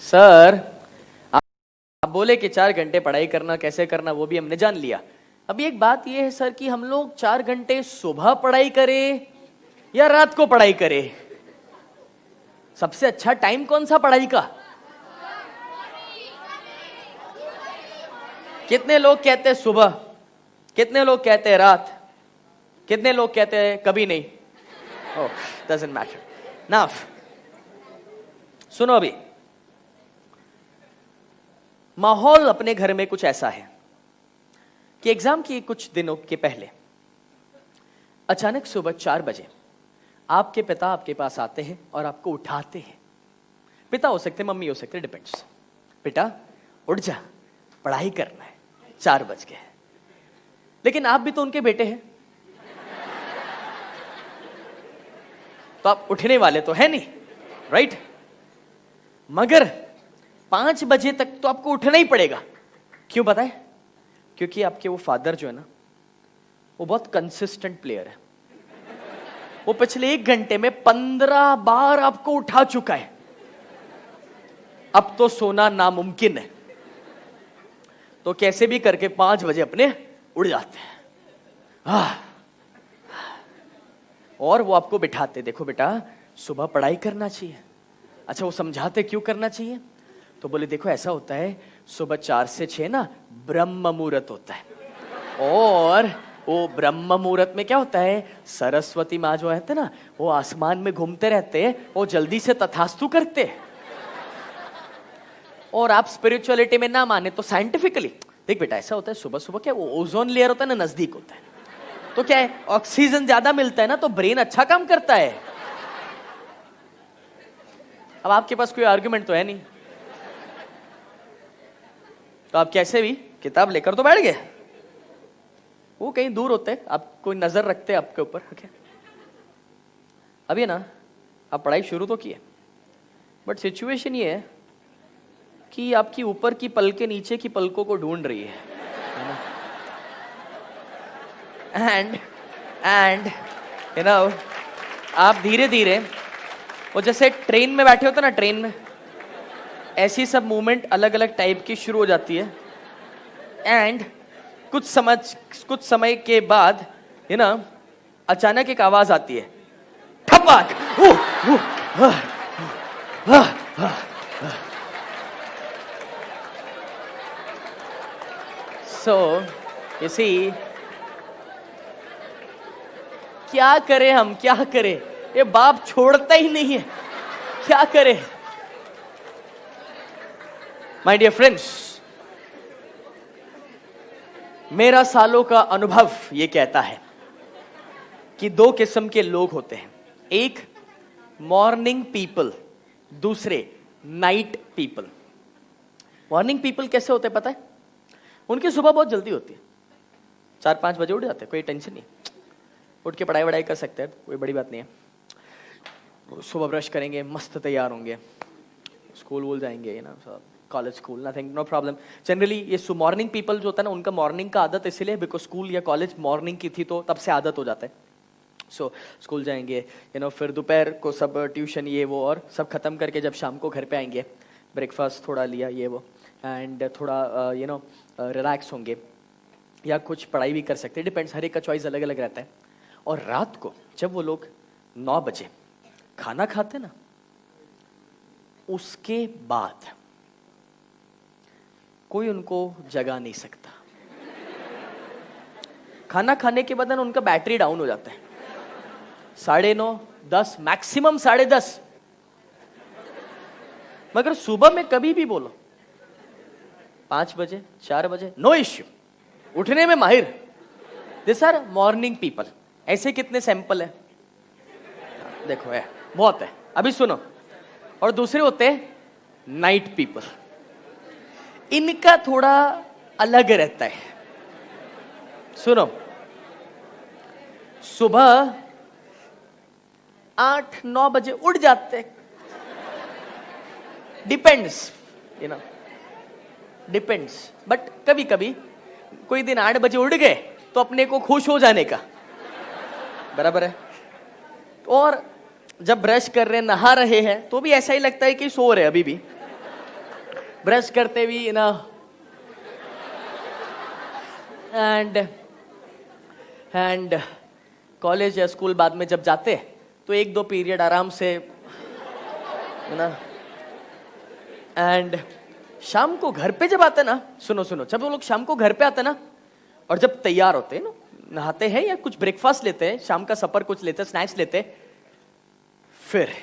Sir आप बोले कि 4 घंटे पढ़ाई करना, कैसे करना वो भी हमने जान लिया। अभी एक बात ये है सर कि हम लोग 4 घंटे सुबह पढ़ाई करें या रात को पढ़ाई करें? सबसे अच्छा टाइम कौन सा पढ़ाई का? कितने लोग कहते हैं सुबह, कितने लोग कहते हैं रात, कितने लोग कहते हैं कभी नहीं? ओह, डजंट मैटर। नाउ सुनो, अभी माहौल अपने घर में कुछ ऐसा है कि एग्जाम के कुछ दिनों के पहले अचानक सुबह 4 बजे आपके पिता आपके पास आते हैं और आपको उठाते हैं। पिता हो सकते, मम्मी हो सकते, डिपेंड्स। बेटा उठ जा, पढ़ाई करना है, 4 बज गए। लेकिन आप भी तो उनके बेटे हैं, तो आप उठने वाले तो है नहीं, राइट? मगर 5 बजे तक तो आपको उठना ही पड़ेगा। क्यों पता है? क्योंकि आपके वो फादर जो है ना, वो बहुत कंसिस्टेंट प्लेयर है। वो पिछले 1 घंटे में 15 बार आपको उठा चुका है। अब तो सोना नामुमकिन है, तो कैसे भी करके 5 बजे अपने उड़ जाते हैं। और वो आपको बिठाते, देखो बेटा सुबह पढ़ाई करना चाहिए। अच्छा, वो समझाते क्यों करना चाहिए? तो बोले देखो ऐसा होता है, सुबह 4 से 6 ना ब्रह्म मुहूर्त होता है, और वो ब्रह्म मुहूर्त में क्या होता है, सरस्वती माँ जो है ना, वो आसमान में घूमते रहते हैं, वो जल्दी से तथास्तु करते हैं। और आप स्पिरिचुअलिटी में ना माने तो साइंटिफिकली देख बेटा, ऐसा होता है सुबह सुबह क्या, वो ओजोन लेयर होता है ना, नजदीक होता है, तो क्या है, ऑक्सीजन ज्यादा मिलता है ना, तो ब्रेन अच्छा काम करता है। अब आपके पास कोई आर्गुमेंट तो है नहीं, तो आप कैसे भी किताब लेकर तो बैठ गए। वो कहीं दूर होते, आप कोई नजर रखते आपके ऊपर। ओके, अभी ना आप पढ़ाई शुरू तो की है, बट सिचुएशन ये है कि आपकी ऊपर की पलकें नीचे की पलकों को ढूंढ रही है एंड यू नो, आप धीरे धीरे, वो जैसे ट्रेन में बैठे होते ना, ट्रेन में ऐसी सब मूवमेंट अलग अलग टाइप की शुरू हो जाती है। एंड कुछ समय के बाद यू नो, अचानक एक आवाज आती है, ठपाक। सो यू सी, क्या करें हम, क्या करें? ये बाप छोड़ता ही नहीं है, क्या करें? माय डियर फ्रेंड्स, मेरा सालों का अनुभव ये कहता है कि 2 किस्म के लोग होते हैं, एक मॉर्निंग पीपल, दूसरे नाइट पीपल। मॉर्निंग पीपल कैसे होते हैं पता है? उनकी सुबह बहुत जल्दी होती है, 4-5 बजे उठ जाते हैं, कोई टेंशन नहीं, उठ के पढ़ाई वढ़ाई कर सकते हैं, कोई बड़ी बात नहीं है। सुबह ब्रश करेंगे, मस्त तैयार होंगे, स्कूल वूल जाएंगे ना, सब college school, nothing, no problem. Generally ये मॉर्निंग पीपल जो होता है ना, उनका मॉर्निंग का आदत इसलिए बिकॉज स्कूल या कॉलेज मॉर्निंग की थी, तो तब से आदत हो जाता है। सो स्कूल जाएंगे यू नो, फिर दोपहर को सब ट्यूशन ये वो और सब खत्म करके जब शाम को घर पे आएंगे, ब्रेकफास्ट थोड़ा लिया ये वो, एंड थोड़ा यू नो रिलैक्स होंगे, या कुछ पढ़ाई भी कर सकते हैं, डिपेंड्स, हर एक का चॉइस अलग अलग रहता है। और रात को जब वो लोग 9 बजे खाना खाते ना, उसके बाद कोई उनको जगा नहीं सकता। खाना खाने के बाद उनका बैटरी डाउन हो जाता है, 9:30, 10, मैक्सिमम 10:30। मगर सुबह में कभी भी बोलो 5 बजे, 4 बजे, नो इश्यू, उठने में माहिर। This are morning people. ऐसे कितने सैंपल है देखो, है बहुत है। अभी सुनो, और दूसरे होते हैं नाइट पीपल। इनका थोड़ा अलग रहता है। सुनो, सुबह 8-9 बजे उठ जाते, depends you know, depends, but कभी कभी कोई दिन 8 बजे उठ गए तो अपने को खुश हो जाने का बराबर है। और जब ब्रश कर रहे, नहा रहे हैं, तो भी ऐसा ही लगता है कि सो रहे अभी भी। ब्रश करते भी ना, एंड कॉलेज या स्कूल बाद में जब जाते तो एक दो पीरियड आराम से ना, एंड शाम को घर पे जब आते ना, सुनो सुनो, जब वो लोग शाम को घर पे आते ना और जब तैयार होते हैं ना, नहाते हैं या कुछ ब्रेकफास्ट लेते हैं, शाम का सफर कुछ लेते हैं, स्नैक्स लेते हैं, फिर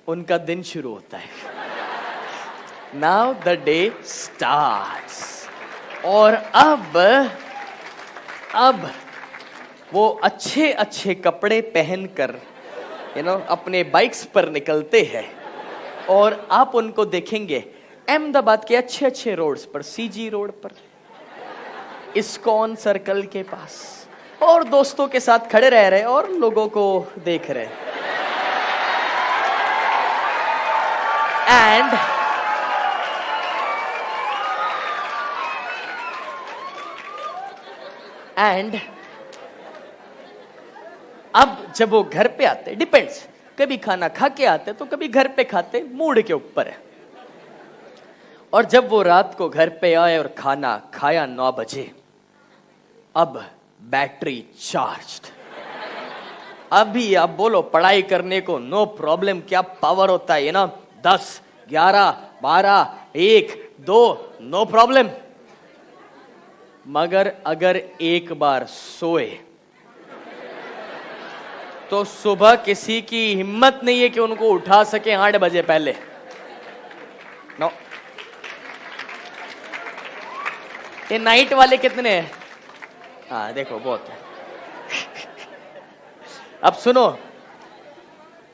उनका दिन शुरू होता है। Now the day starts. और अब वो अच्छे अच्छे कपड़े पहनकर अपने बाइक्स पर निकलते हैं और आप उनको देखेंगे अहमदाबाद के अच्छे अच्छे रोड्स पर, सीजी रोड पर, इस्कॉन सर्कल के पास, और दोस्तों के साथ खड़े रह रहे और लोगों को देख रहे। एंड अब जब वो घर पे आते, डिपेंड्स, कभी खाना खा के आते तो कभी घर पे खाते, मूड के ऊपर है। और जब वो रात को घर पे आए और खाना खाया 9 बजे, अब बैटरी चार्ज्ड। अभी आप बोलो पढ़ाई करने को नो प्रॉब्लम, क्या पावर होता है ना, 10, 11, 12, 1, 2 नो प्रॉब्लम। मगर अगर एक बार सोए तो सुबह किसी की हिम्मत नहीं है कि उनको उठा सके 8 बजे पहले। नो, ये नाइट वाले कितने हैं? हाँ देखो, बहुत है। अब सुनो,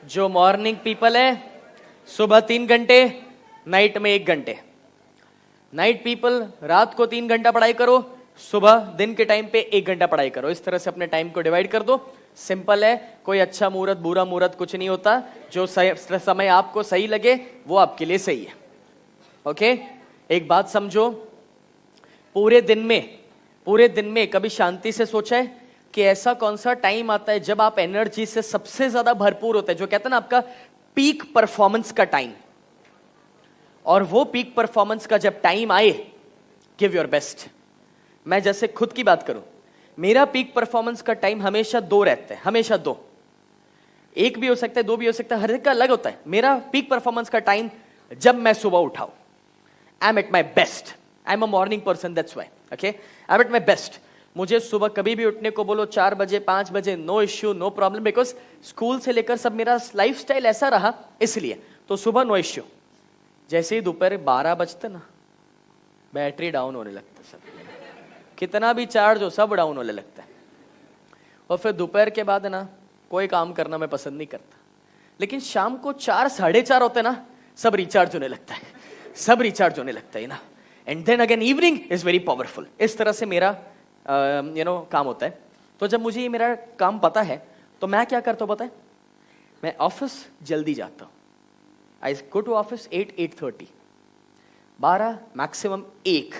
जो मॉर्निंग पीपल है सुबह 3 घंटे, नाइट में 1 घंटे। नाइट पीपल रात को 3 घंटा पढ़ाई करो, सुबह दिन के टाइम पे 1 घंटा पढ़ाई करो। इस तरह से अपने टाइम को डिवाइड कर दो। सिंपल है, कोई अच्छा मुहूर्त बुरा मुहूर्त कुछ नहीं होता। जो समय आपको सही लगे वो आपके लिए सही है। ओके, एक बात समझो, पूरे दिन में कभी शांति से सोचा है कि ऐसा कौन सा टाइम आता है जब आप एनर्जी से सबसे ज्यादा भरपूर होते हैं, जो कहते हैं ना आपका पीक परफॉर्मेंस का टाइम। और वो पीक परफॉर्मेंस का जब टाइम आए, गिव योर बेस्ट। मैं जैसे खुद की बात करूं, मेरा पीक परफॉर्मेंस का टाइम हमेशा 2 रहता है, हमेशा 2। 1 भी हो सकता है, 2 भी हो सकता है, हर एक का अलग होता है। मेरा पीक परफॉर्मेंस का टाइम जब मैं सुबह उठाऊं, I am at my best. I am a morning person, that's why. Okay, I am at my best. मुझे सुबह कभी भी उठने को बोलो 4 बजे 5 बजे, no issue, no problem, because school से लेकर सब मेरा लाइफस्टाइल ऐसा रहा, इसलिए तो सुबह नो इश्यू। जैसे ही दोपहर 12 बजते ना, बैटरी डाउन होने लगता है, सब कितना भी चार्ज हो सब डाउन होने लगता है। और फिर दोपहर के बाद ना कोई काम करना मैं पसंद नहीं करता। लेकिन शाम को 4 साढ़े 4 होते ना, सब रिचार्ज होने लगता है, सब रिचार्ज होने लगता है ना। And then again evening is very powerful. इस तरह से मेरा काम होता है। तो जब मुझे ये मेरा काम पता है तो मैं क्या करता हूँ पता है, मैं ऑफिस जल्दी जाता हूँ। I go to office 8-8:30, 12 maximum 1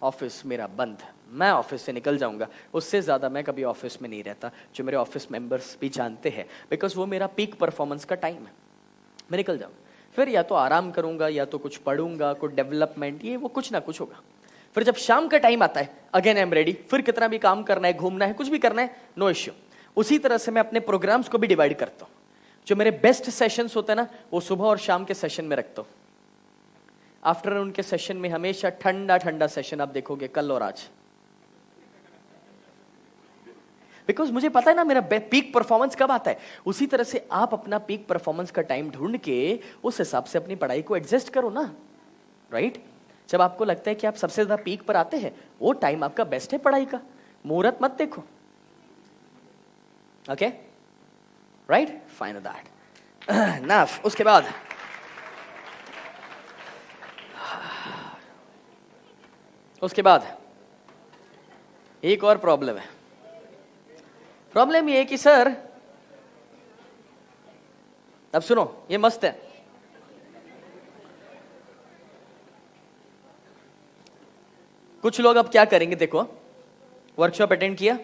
office मेरा बंद, मैं ऑफिस से निकल जाऊंगा। उससे ज्यादा मैं कभी ऑफिस में नहीं रहता, जो मेरे ऑफिस मेंबर्स भी जानते हैं, बिकॉज वो मेरा पीक परफॉर्मेंस का टाइम है। मैं निकल जाऊंगा, फिर या तो आराम करूंगा या तो कुछ पढ़ूंगा, कुछ डेवलपमेंट, ये वो कुछ ना कुछ होगा। फिर जब शाम का टाइम आता है, अगेन आई एम रेडी। फिर कितना भी काम करना है, घूमना है, कुछ भी करना है, नो इश्यू। उसी तरह से मैं अपने प्रोग्राम्स को भी डिवाइड करता हूँ। जो मेरे बेस्ट सेशंस होते हैं ना, वो सुबह और शाम के सेशन में रखता हूँ। आफ्टरनून के सेशन में हमेशा ठंडा ठंडा सेशन आप देखोगे, कल और आज, बिकॉज मुझे पता है ना मेरा पीक परफॉर्मेंस कब आता है। उसी तरह से आप अपना पीक परफॉर्मेंस का टाइम ढूंढ के उस हिसाब से अपनी पढ़ाई को एडजस्ट करो ना, राइट? जब आपको लगता है कि आप सबसे ज्यादा पीक पर आते हैं, वो टाइम आपका बेस्ट है पढ़ाई का। मुहूर्त मत देखो, ओके, राइट? फाइन दैट ना। उसके बाद एक और प्रॉब्लम है। प्रॉब्लम ये है कि सर, अब सुनो, ये मस्त है। कुछ लोग अब क्या करेंगे, देखो, वर्कशॉप अटेंड किया,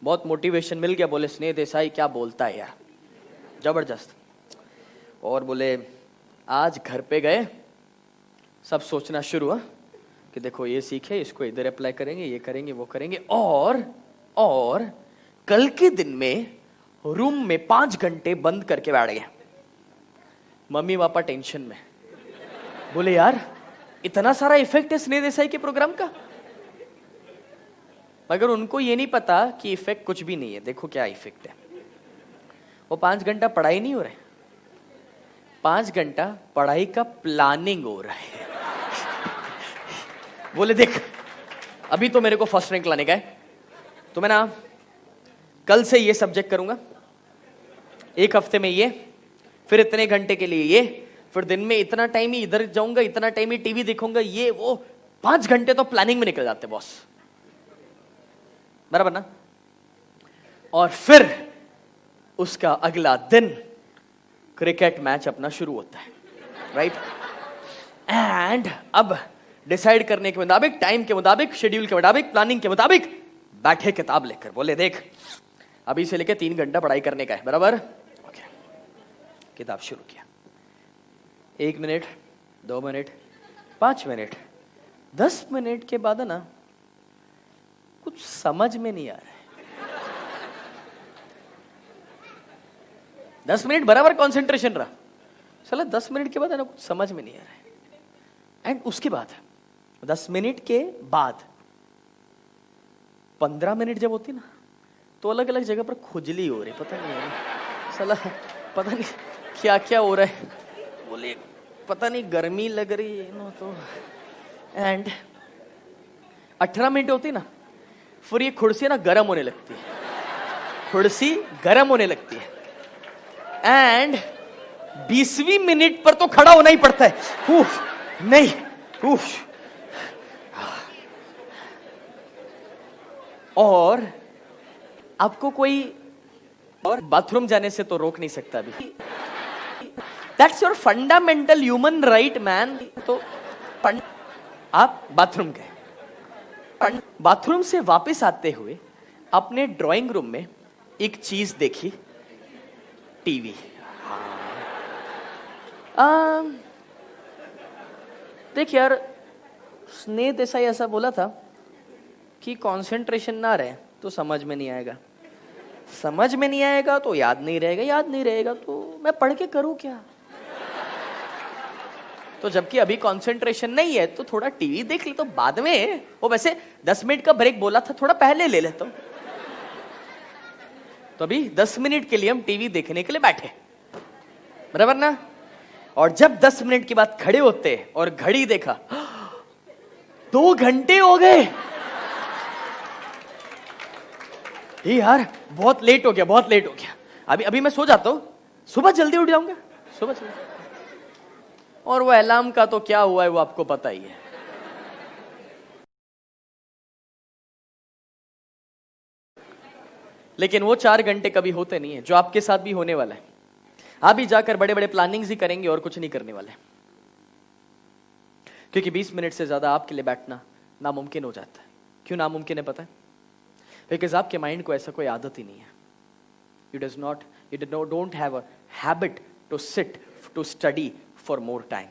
बहुत मोटिवेशन मिल गया, बोले स्नेह देसाई क्या बोलता है यार, जबरदस्त। और बोले आज घर पे गए सब सोचना शुरू हुआ कि देखो ये सीखे, इसको इधर अप्लाई करेंगे, ये करेंगे, वो करेंगे। और कल के दिन में रूम में 5 घंटे बंद करके बैठ गए। मम्मी पापा टेंशन में, बोले यार इतना सारा इफेक्ट है स्नेह देसाई के प्रोग्राम का। मगर उनको ये नहीं पता कि इफेक्ट कुछ भी नहीं है। देखो क्या इफेक्ट है, वो 5 घंटा पढ़ाई नहीं हो रहा है, 5 घंटा पढ़ाई का प्लानिंग हो रहा है। बोले देख अभी तो मेरे को फर्स्ट रैंक लाने का है, तो मैं ना कल से ये सब्जेक्ट करूंगा, 1 हफ्ते में ये, फिर इतने घंटे के लिए ये, फिर दिन में इतना टाइम ही इधर जाऊंगा, इतना टाइम ही टीवी देखूंगा, ये वो। 5 घंटे तो प्लानिंग में निकल जाते बॉस, बराबर ना। और फिर उसका अगला दिन क्रिकेट मैच अपना शुरू होता है, राइट। एंड अब डिसाइड करने के मुताबिक, टाइम के मुताबिक, शेड्यूल के मुताबिक, प्लानिंग के मुताबिक बैठे किताब लेकर, बोले देख अभी से लेकर 3 घंटा पढ़ाई करने का है, बराबर। ओके, किताब शुरू किया। 1 मिनट, 2 मिनट, 5 मिनट, 10 मिनट के बाद ना कुछ समझ में नहीं आ रहा है। 10 मिनट बराबर कंसंट्रेशन रहा, चला 10 मिनट के बाद है ना कुछ समझ में नहीं आ रहा है। एंड उसके बाद 10 मिनट के बाद 15 मिनट जब होती ना, तो अलग अलग जगह पर खुजली हो रही, पता नहीं है साला, पता नहीं क्या क्या हो रहा है। बोले पता नहीं गर्मी लग रही है ना, तो एंड 18 मिनट होती ना, फिर ये कुर्सी ना गर्म होने लगती है, कुर्सी गर्म होने लगती है। एंड 20वीं मिनट पर तो खड़ा होना ही पड़ता है। नहीं, और आपको कोई और बाथरूम जाने से तो रोक नहीं सकता अभी। That's your fundamental human right man. तो आप बाथरूम गए, बाथरूम से वापस आते हुए अपने ड्राइंग रूम में एक चीज देखी, टीवी। देख यार, स्नेह देसाई ऐसा बोला था कि कंसंट्रेशन ना रहे तो समझ में नहीं आएगा, समझ में नहीं आएगा तो याद नहीं रहेगा, याद नहीं रहेगा तो मैं पढ़ के करूं क्या। तो जबकि अभी कंसंट्रेशन नहीं है तो थोड़ा टीवी देख ले, तो बाद में वो वैसे 10 मिनट का ब्रेक बोला था, थोड़ा पहले ले लेता हूं। तो अभी 10 मिनट के लिए हम टीवी देखने के लिए बैठे, बराबर ना। और जब 10 मिनट के बाद खड़े होते और घड़ी देखा, 2 घंटे हो गए। यार बहुत लेट हो गया, बहुत लेट हो गया, अभी मैं सो जाता हूं, सुबह जल्दी उठ जाऊंगा, सुबह जल्दी। और वो अलार्म का तो क्या हुआ है वो आपको पता ही है। लेकिन वो 4 घंटे कभी होते नहीं है, जो आपके साथ भी होने वाला है। आप भी जाकर बड़े बड़े प्लानिंग्स ही करेंगे और कुछ नहीं करने वाले, क्योंकि 20 मिनट से ज्यादा आपके लिए बैठना नामुमकिन हो जाता है। क्यों नामुमकिन है पता है? बिकॉज आपके माइंड को ऐसा कोई आदत ही नहीं है। You don't have a habit to sit to study for more time.